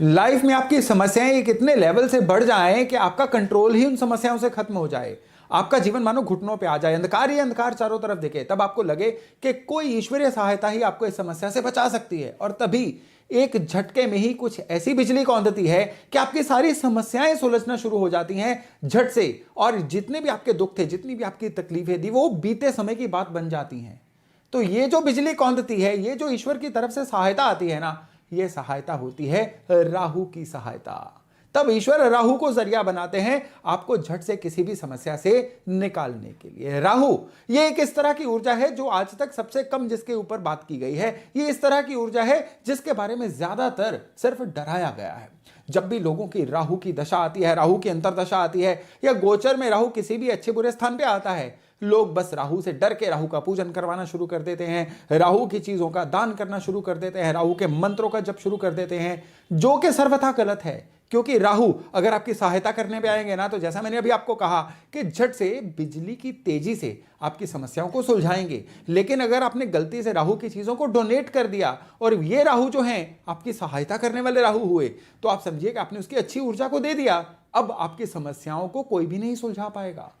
Life में आपकी समस्याएं एक इतने लेवल से बढ़ जाएं कि आपका कंट्रोल ही उन समस्याओं से खत्म हो जाए, आपका जीवन मानो घुटनों पे आ जाए, अंधकार ही अंधकार चारों तरफ दिखे, तब आपको लगे कि कोई ईश्वरीय सहायता ही आपको इस समस्या से बचा सकती है। और तभी एक झटके में ही कुछ ऐसी बिजली कौंधती है कि आपकी सारी समस्याएं सुलझना शुरू हो जाती हैं झट से, और जितने भी आपके दुख थे, जितनी भी आपकी तकलीफें थी, वो बीते समय की बात बन जाती हैं। तो ये जो बिजली कौंधती है, ये जो ईश्वर की तरफ से सहायता आती है ना, ये सहायता होती है राहु की सहायता। तब ईश्वर राहु को जरिया बनाते हैं आपको झट से किसी भी समस्या से निकालने के लिए। राहु ये एक इस तरह की ऊर्जा है जो आज तक सबसे कम जिसके ऊपर बात की गई है। ये इस तरह की ऊर्जा है जिसके बारे में ज्यादातर सिर्फ डराया गया है। जब भी लोगों की राहु की दशा आती है, राहु की अंतरदशा आती है, या गोचर में राहु किसी भी अच्छे बुरे स्थान पे आता है, लोग बस राहु से डर के राहु का पूजन करवाना शुरू कर देते हैं, राहु की चीजों का दान करना शुरू कर देते हैं, राहु के मंत्रों का जप शुरू कर देते हैं, जो कि सर्वथा गलत है। क्योंकि राहु अगर आपकी सहायता करने पे आएंगे ना, तो जैसा मैंने अभी आपको कहा कि झट से बिजली की तेजी से आपकी समस्याओं को सुलझाएंगे। लेकिन अगर आपने गलती से राहु की चीजों को डोनेट कर दिया और ये राहु जो हैं आपकी सहायता करने वाले राहु हुए, तो आप समझिए कि आपने उसकी अच्छी ऊर्जा को दे दिया। अब आपकी समस्याओं को कोई भी नहीं सुलझा पाएगा।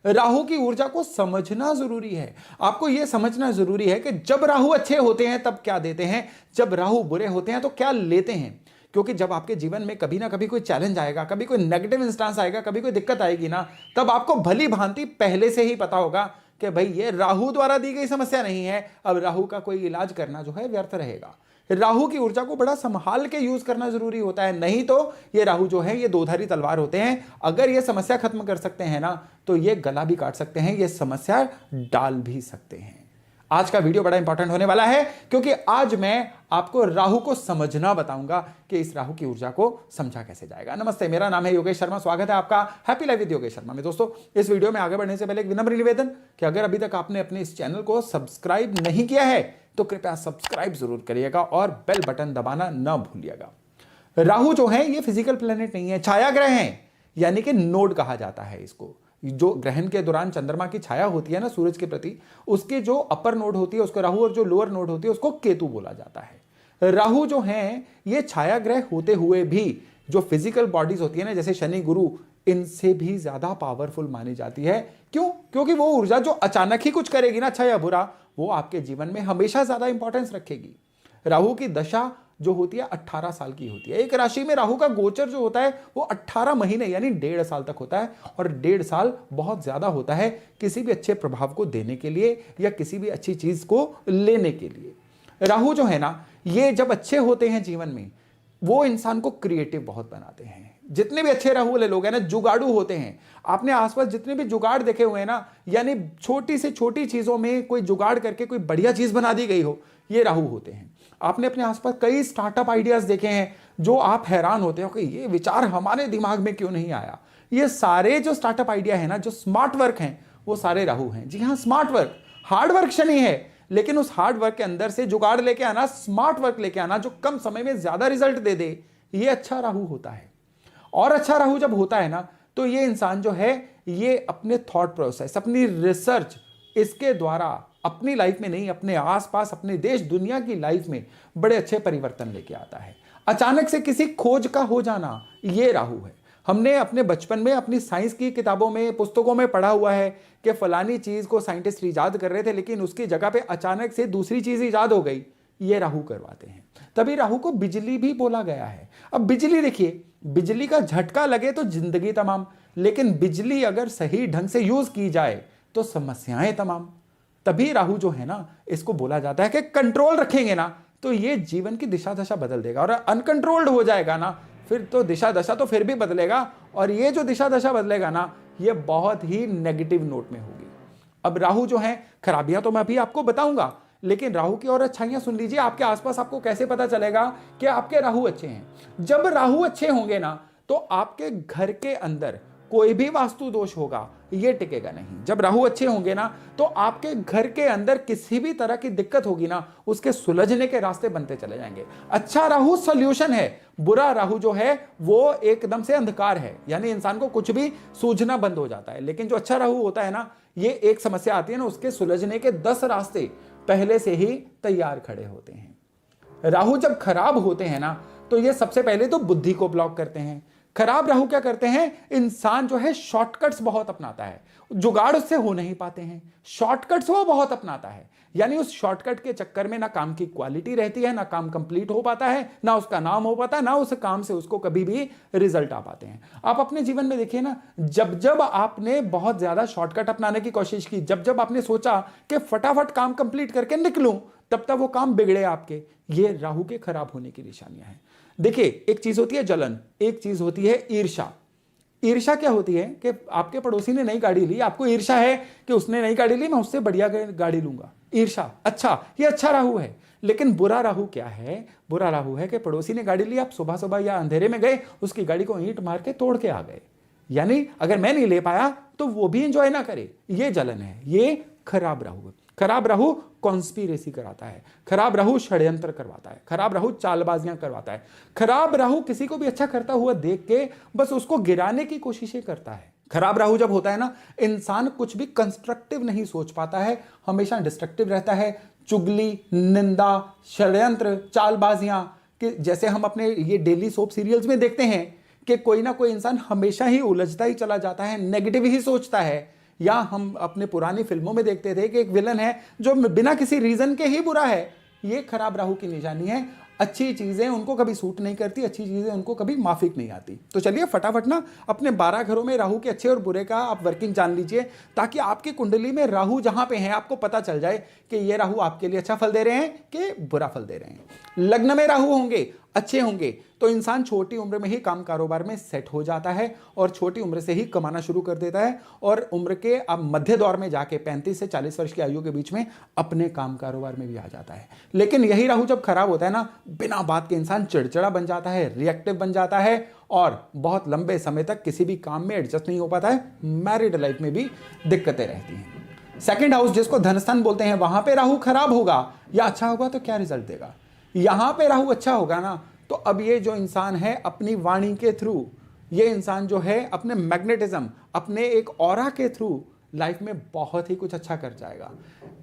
राहु की ऊर्जा को समझना जरूरी है। आपको यह समझना जरूरी है कि जब राहु अच्छे होते हैं तब क्या देते हैं, जब राहु बुरे होते हैं तो क्या लेते हैं। क्योंकि जब आपके जीवन में कभी ना कभी कोई चैलेंज आएगा, कभी कोई नेगेटिव इंस्टांस आएगा, कभी कोई दिक्कत आएगी ना, तब आपको भली भांति पहले से ही पता होगा कि भाई ये राहु द्वारा दी गई समस्या नहीं है, अब राहु का कोई इलाज करना जो है व्यर्थ रहेगा। राहु की ऊर्जा को बड़ा संभाल के यूज करना जरूरी होता है, नहीं तो ये राहु जो है ये दोधारी तलवार होते हैं। अगर ये समस्या खत्म कर सकते हैं ना, तो ये गला भी काट सकते हैं, ये समस्या डाल भी सकते हैं। आज का वीडियो बड़ा इंपॉर्टेंट होने वाला है, क्योंकि आज मैं आपको राहु को समझना बताऊंगा कि इस राहु की ऊर्जा को समझा कैसे जाएगा। नमस्ते, मेरा नाम है योगेश शर्मा, स्वागत है आपका happy life with Yogesh Sharma में। दोस्तों, इस वीडियो में आगे बढ़ने से पहले एक विनम्र निवेदन कि अगर अभी तक आपने अपने इस चैनल को सब्सक्राइब नहीं किया है तो कृपया सब्सक्राइब जरूर करिएगा और बेल बटन दबाना न भूलिएगा। राहु जो है ये फिजिकल प्लेनेट नहीं है, छाया ग्रह है, यानी कि नोड कहा जाता है इसको। जो ग्रहण के दौरान चंद्रमा की छाया होती है ना सूरज के प्रति, उसके जो अपर नोड होती है उसको राहु, और जो लोअर नोड होती है उसको केतु बोला जाता है। राहु जो है ये छाया ग्रह होते हुए भी जो फिजिकल बॉडीज होती है ना, जैसे शनि गुरु, इनसे भी ज्यादा पावरफुल मानी जाती है। क्यों? क्योंकि वो ऊर्जा जो अचानक ही कुछ करेगी ना, अच्छा या बुरा, वो आपके जीवन में हमेशा ज्यादा इंपॉर्टेंस रखेगी। राहु की दशा जो होती है 18 साल की होती है। एक राशि में राहु का गोचर जो होता है वो 18 महीने यानी 1.5 साल तक होता है, और 1.5 साल बहुत ज्यादा होता है किसी भी अच्छे प्रभाव को देने के लिए या किसी भी अच्छी चीज को लेने के लिए। राहु जो है ना, ये जब अच्छे होते हैं जीवन में, वो इंसान को क्रिएटिव बहुत बनाते हैं। जितने भी अच्छे राहु वाले लोग हैं ना, जुगाड़ू होते हैं। आपने आसपास जितने भी जुगाड़ देखे हुए हैं ना, यानी छोटी से छोटी चीजों में कोई जुगाड़ करके कोई बढ़िया चीज बना दी गई हो, ये राहु होते हैं। आपने अपने आसपास कई स्टार्टअप आइडियाज देखे हैं जो आप हैरान होते हो कि ये विचार हमारे दिमाग में क्यों नहीं आया। ये सारे जो स्टार्टअप आइडिया है ना, जो स्मार्ट वर्क हैं, वो सारे राहु हैं। जी हाँ, smart work. Hard work Shani है, लेकिन उस हार्ड वर्क के अंदर से जुगाड़ लेके आना, स्मार्ट वर्क लेके आना जो कम समय में ज्यादा रिजल्ट दे दे, ये अच्छा राहु होता है। और अच्छा राहु जब होता है ना, तो ये इंसान जो है ये अपने थॉट प्रोसेस, अपनी रिसर्च, इसके द्वारा अपनी लाइफ में नहीं, अपने आसपास, अपने देश दुनिया की लाइफ में बड़े अच्छे परिवर्तन लेके आता है। अचानक से किसी खोज का हो जाना, ये राहु है। हमने अपने बचपन में अपनी साइंस की किताबों में, पुस्तकों में पढ़ा हुआ है कि फलानी चीज को साइंटिस्ट इजाद कर रहे थे, लेकिन उसकी जगह पे अचानक से दूसरी चीज इजाद हो गई। ये राहु करवाते हैं। तभी राहु को बिजली भी बोला गया है। अब बिजली देखिए, बिजली का झटका लगे तो जिंदगी तमाम, लेकिन बिजली अगर सही ढंग से यूज की जाए तो समस्याएं तमाम। तभी राहु जो है ना, इसको बोला जाता है कि कंट्रोल रखेंगे ना तो ये जीवन की दिशा दशा बदल देगा, और अनकंट्रोल्ड हो जाएगा ना, फिर तो दिशा दशा तो फिर भी बदलेगा, और ये जो दिशा दशा बदलेगा ना, ये बहुत ही नेगेटिव नोट में होगी। अब राहु जो है, खराबियां तो मैं अभी आपको बताऊंगा, लेकिन राहु की और अच्छाइयां सुन लीजिए। आपके आसपास आपको कैसे पता चलेगा कि आपके राहु अच्छे हैं। जब राहु अच्छे होंगे ना, तो आपके घर के अंदर कोई भी वास्तु दोष होगा ये टिकेगा नहीं। जब राहु अच्छे होंगे ना, तो आपके घर के अंदर किसी भी तरह की दिक्कत होगी ना, उसके सुलझने के रास्ते बनते चले जाएंगे। अच्छा राहु सॉल्यूशन है, बुरा राहु जो है वो एकदम से अंधकार है, यानी इंसान को कुछ भी सूझना बंद हो जाता है। लेकिन जो अच्छा राहु होता है ना, ये एक समस्या आती है ना, उसके सुलझने के 10 रास्ते पहले से ही तैयार खड़े होते हैं। राहु जब खराब होते हैं ना, तो ये सबसे पहले तो बुद्धि को ब्लॉक करते हैं। खराब राहु क्या करते हैं, इंसान जो है शॉर्टकट्स बहुत अपनाता है, जुगाड़ उससे हो नहीं पाते हैं, शॉर्टकट्स वो बहुत अपनाता है, यानी उस शॉर्टकट के चक्कर में ना काम की क्वालिटी रहती है, ना काम कंप्लीट हो पाता है, ना उसका नाम हो पाता है, ना उस काम से उसको कभी भी रिजल्ट आ पाते हैं। आप अपने जीवन में देखिए ना, जब जब आपने बहुत ज्यादा शॉर्टकट अपनाने की कोशिश की, जब जब आपने सोचा कि फटाफट काम कंप्लीट करके निकलूं, तब तक वो काम बिगड़े आपके। ये राहु के खराब होने की निशानियां हैं। देखिए, एक चीज होती है जलन, एक चीज होती है ईर्ष्या। ईर्ष्या क्या होती है कि आपके पड़ोसी ने नई गाड़ी ली, आपको ईर्ष्या है कि उसने नई गाड़ी ली, मैं उससे बढ़िया गाड़ी लूंगा। ईर्ष्या, अच्छा, ये अच्छा राहु है। लेकिन बुरा राहु क्या है, बुरा राहु है कि पड़ोसी ने गाड़ी ली, आप सुबह सुबह या अंधेरे में गए, उसकी गाड़ी को ईंट मार के तोड़ के आ गए, यानी अगर मैं नहीं ले पाया तो वो भी एंजॉय ना करे। ये जलन है, ये खराब राहु है। खराब राहु कॉन्स्पिरेसी कराता है, खराब राहु षड्यंत्र करवाता है, खराब राहु चालबाजियां करवाता है, खराब राहु किसी को भी अच्छा करता हुआ देख के बस उसको गिराने की कोशिशें करता है। खराब राहु जब होता है ना, इंसान कुछ भी कंस्ट्रक्टिव नहीं सोच पाता है, हमेशा डिस्ट्रक्टिव रहता है। चुगली, निंदा, षड्यंत्र, चालबाजियां, कि जैसे हम अपने ये डेली सोप सीरियल्स में देखते हैं कि कोई ना कोई इंसान हमेशा ही उलझता ही चला जाता है, नेगेटिव ही सोचता है। या हम अपने पुरानी फिल्मों में देखते थे कि एक विलन है जो बिना किसी रीजन के ही बुरा है। ये खराब राहु की निशानी है। अच्छी चीजें उनको कभी सूट नहीं करती, अच्छी चीजें उनको कभी माफिक नहीं आती। तो चलिए फटाफट ना अपने 12 घरों में राहु के अच्छे और बुरे का आप वर्किंग जान लीजिए, ताकि आपकी कुंडली में राहु जहां पे है आपको पता चल जाए कि ये राहु आपके लिए अच्छा फल दे रहे हैं कि बुरा फल दे रहे हैं। लग्न में राहु होंगे, अच्छे होंगे, तो इंसान छोटी उम्र में ही काम कारोबार में सेट हो जाता है और छोटी उम्र से ही कमाना शुरू कर देता है, और उम्र के अब मध्य दौर में जाके 35 से 40 वर्ष की आयु के बीच में अपने काम कारोबार में भी आ जाता है। लेकिन यही राहु जब खराब होता है ना, बिना बात के इंसान चिड़चिड़ा बन जाता है, रिएक्टिव बन जाता है और बहुत लंबे समय तक किसी भी काम में एडजस्ट नहीं हो पाता है। मैरिड लाइफ में भी दिक्कतें रहती हैं। सेकंड हाउस जिसको धनस्थान बोलते हैं, वहां पे राहु खराब होगा या अच्छा होगा तो क्या रिजल्ट देगा। यहां पे राहु अच्छा होगा ना, तो अब ये जो इंसान है अपनी वाणी के थ्रू, ये इंसान जो है अपने मैग्नेटिज्म, अपने एक ऑरा के थ्रू लाइफ में बहुत ही कुछ अच्छा कर जाएगा।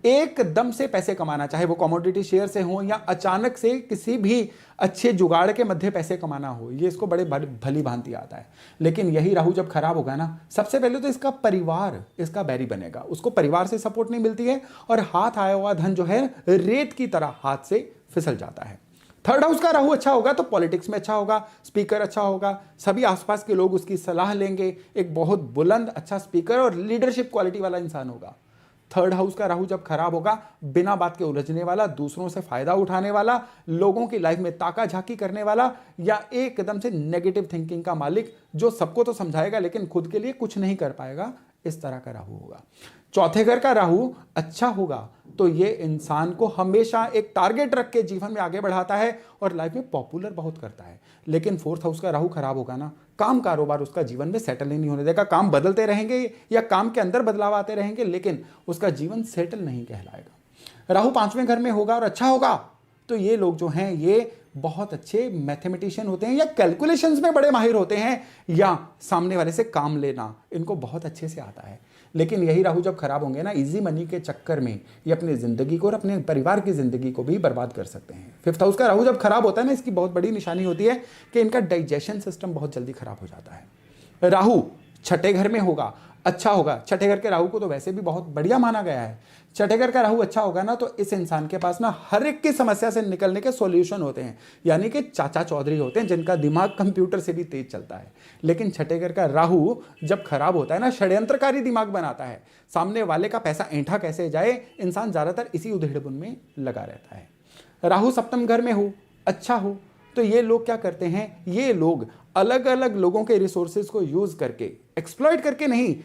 एकदम से पैसे कमाना, चाहे वो कमोडिटी शेयर से हो या अचानक से किसी भी अच्छे जुगाड़ के मध्य पैसे कमाना हो, ये इसको बड़े भली भांति आता है। लेकिन यही राहु जब खराब होगा ना, सबसे पहले तो इसका परिवार इसका बैरी बनेगा, उसको परिवार से सपोर्ट नहीं मिलती है और हाथ आया हुआ धन जो है रेत की तरह हाथ से फिसल जाता है। थर्ड हाउस का राहु अच्छा होगा तो पॉलिटिक्स में अच्छा होगा, स्पीकर अच्छा होगा, सभी आसपास के लोग उसकी सलाह लेंगे, एक बहुत बुलंद अच्छा स्पीकर और लीडरशिप क्वालिटी वाला इंसान होगा। थर्ड हाउस का राहु जब खराब होगा, बिना बात के उलझने वाला, दूसरों से फायदा उठाने वाला, लोगों की लाइफ में ताका झाकी करने वाला, या एकदम से नेगेटिव थिंकिंग का मालिक जो सबको तो समझाएगा लेकिन खुद के लिए कुछ नहीं कर पाएगा, इस तरह का राहु होगा। चौथे घर का राहु अच्छा होगा तो ये इंसान को हमेशा एक टारगेट रख के जीवन में आगे बढ़ाता है और लाइफ में पॉपुलर बहुत करता है। लेकिन फोर्थ हाउस का राहु खराब होगा ना, काम कारोबार उसका जीवन में सेटल ही नहीं होने देगा। काम बदलते रहेंगे या काम के अंदर बदलाव आते रहेंगे, लेकिन उसका जीवन सेटल नहीं कहलाएगा। राहु 5वें घर में होगा और अच्छा होगा तो ये लोग जो हैं ये बहुत अच्छे मैथमेटिशियन होते हैं या कैलकुलेशंस में बड़े माहिर होते हैं, या सामने वाले से काम लेना इनको बहुत अच्छे से आता है। लेकिन यही राहु जब खराब होंगे ना, इजी मनी के चक्कर में ये अपनी जिंदगी को और अपने परिवार की जिंदगी को भी बर्बाद कर सकते हैं। फिफ्थ हाउस का राहु जब खराब होता है ना, इसकी बहुत बड़ी निशानी होती है कि इनका डाइजेशन सिस्टम बहुत जल्दी खराब हो जाता है। राहु छठे घर में होगा, अच्छा होगा। छठे घर के राहु को तो वैसे भी बहुत बढ़िया माना गया है। छठे घर का राहु अच्छा होगा ना, तो इस इंसान के पास ना हर एक की समस्या से निकलने के सॉल्यूशन होते हैं, यानी कि चाचा चौधरी होते हैं जिनका दिमाग कंप्यूटर से भी तेज चलता है। लेकिन छठे घर का राहु जब खराब होता है ना, षड्यंत्रकारी दिमाग बनाता है, सामने वाले का पैसा ऐंठा कैसे जाए, इंसान ज्यादातर इसी उधेड़बुन में लगा रहता है। राहु सप्तम घर में हो, अच्छा हो, तो ये लोग क्या करते हैं, ये लोग अलग अलग लोगों के रिसोर्सेज को यूज करके, एक्सप्लॉइट करके नहीं,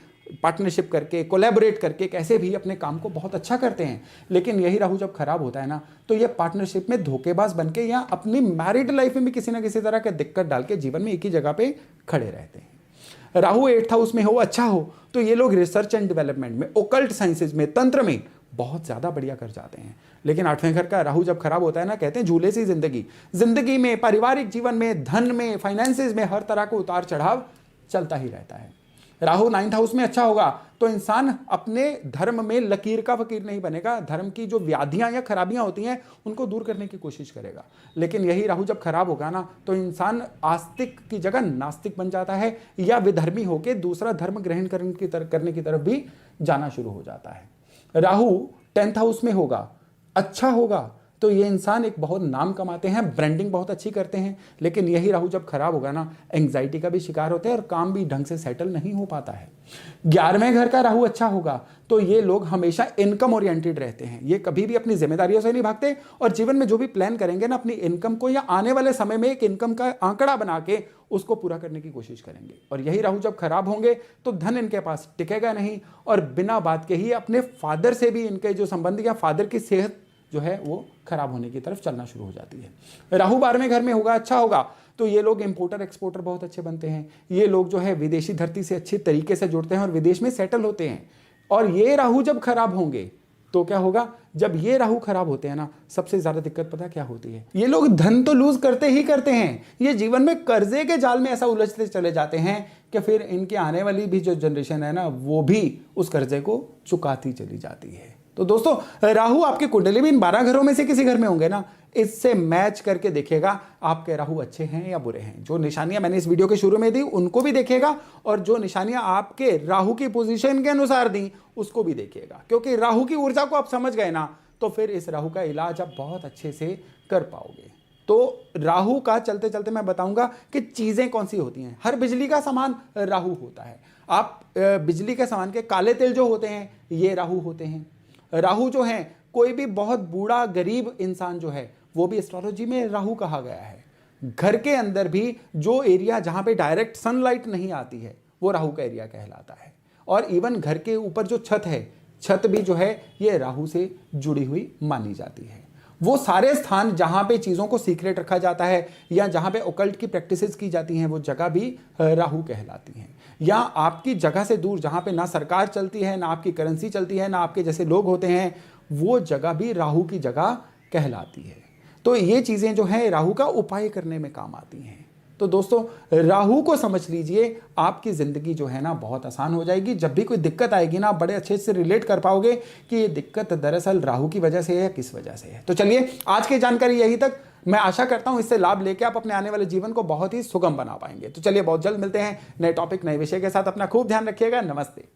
पार्टनरशिप करके, कोलैबोरेट करके कैसे भी अपने काम को बहुत अच्छा करते हैं। लेकिन यही राहु जब खराब होता है ना, तो ये पार्टनरशिप में धोखेबाज बनके या अपनी मैरिड लाइफ में भी किसी ना किसी तरह के दिक्कत डाल के जीवन में एक ही जगह पे खड़े रहते हैं। राहु 8th हाउस में हो, अच्छा हो, तो ये लोग रिसर्च एंड डेवलपमेंट में, ओकल्ट साइंसेज में, तंत्र में बहुत ज्यादा बढ़िया कर जाते हैं। लेकिन 8वें घर का राहु जब खराब होता है ना, कहते हैं झूले सी जिंदगी में, पारिवारिक जीवन में, धन में, फाइनेंसेस में हर तरह का उतार चढ़ाव चलता ही रहता है। राहु 9th हाउस में अच्छा होगा तो इंसान अपने धर्म में लकीर का फकीर नहीं बनेगा, धर्म की जो व्याधियां या खराबियां होती हैं उनको दूर करने की कोशिश करेगा। लेकिन यही राहु जब खराब होगा ना तो इंसान आस्तिक की जगह नास्तिक बन जाता है या विधर्मी होकर दूसरा धर्म ग्रहण करने की तरफ भी जाना शुरू हो जाता है। राहु 10th हाउस में होगा, अच्छा होगा तो ये इंसान एक बहुत नाम कमाते हैं, ब्रांडिंग बहुत अच्छी करते हैं। लेकिन यही राहु जब खराब होगा ना एंग्जाइटी का भी शिकार होते हैं और काम भी ढंग से सेटल नहीं हो पाता है। 11वें घर का राहु अच्छा होगा तो ये लोग हमेशा इनकम ओरिएंटेड रहते हैं, ये कभी भी अपनी जिम्मेदारियों से नहीं भागते और जीवन में जो भी प्लान करेंगे ना अपनी इनकम को या आने वाले समय में एक इनकम का आंकड़ा बना के उसको पूरा करने की कोशिश करेंगे। और यही राहु जब खराब होंगे तो धन इनके पास टिकेगा नहीं और बिना बात के ही अपने फादर से भी इनके जो संबंध या फादर की सेहत जो है वो खराब होने की तरफ चलना शुरू हो जाती है। राहु 12वें घर में होगा, अच्छा होगा तो ये लोग इंपोर्टर एक्सपोर्टर बहुत अच्छे बनते हैं, ये लोग जो है विदेशी धरती से अच्छे तरीके से जुड़ते हैं और विदेश में सेटल होते हैं। और ये राहु जब खराब होंगे तो क्या होगा, जब ये राहु खराब होते हैं ना सबसे ज्यादा दिक्कत पता क्या होती है, ये लोग धन तो लूज करते ही करते हैं, ये जीवन में कर्जे के जाल में ऐसा उलझते चले जाते हैं कि फिर इनके आने वाली भी जो जनरेशन है ना वो भी उस कर्जे को चुकाती चली जाती है। तो दोस्तों राहु आपकी कुंडली में इन 12 घरों में से किसी घर में होंगे ना, इससे मैच करके देखिएगा आपके राहु अच्छे हैं या बुरे हैं। जो निशानियां मैंने इस वीडियो के शुरू में दी उनको भी देखिएगा और जो निशानियां आपके राहु की पोजीशन के अनुसार दी उसको भी देखिएगा, क्योंकि राहु की ऊर्जा को आप समझ गए ना तो फिर इस राहु का इलाज आप बहुत अच्छे से कर पाओगे। तो राहु का चलते चलते मैं बताऊंगा कि चीजें कौन सी होती हैं। हर बिजली का सामान राहु होता है। आप बिजली के सामान के काले तिल जो होते हैं ये राहु होते हैं। राहु जो है कोई भी बहुत बूढ़ा गरीब इंसान जो है वो भी एस्ट्रोलॉजी में राहु कहा गया है। घर के अंदर भी जो एरिया जहां पे डायरेक्ट सनलाइट नहीं आती है वो राहु का एरिया कहलाता है। और इवन घर के ऊपर जो छत है, छत भी जो है ये राहु से जुड़ी हुई मानी जाती है। वो सारे स्थान जहां पे चीजों को सीक्रेट रखा जाता है या जहां पे ओकल्ट की प्रैक्टिसेस की जाती हैं वो जगह भी राहु कहलाती हैं। या आपकी जगह से दूर जहां पे ना सरकार चलती है, ना आपकी करेंसी चलती है, ना आपके जैसे लोग होते हैं, वो जगह भी राहु की जगह कहलाती है। तो ये चीजें जो है राहु का उपाय करने में काम आती हैं। तो दोस्तों राहु को समझ लीजिए, आपकी जिंदगी जो है ना बहुत आसान हो जाएगी। जब भी कोई दिक्कत आएगी ना बड़े अच्छे से रिलेट कर पाओगे कि ये दिक्कत दरअसल राहु की वजह से है या किस वजह से है। तो चलिए आज की जानकारी यही तक। मैं आशा करता हूं इससे लाभ लेके आप अपने आने वाले जीवन को बहुत ही सुगम बना पाएंगे। तो चलिए बहुत जल्द मिलते हैं नए टॉपिक नए विषय के साथ। अपना खूब ध्यान रखिएगा। नमस्ते।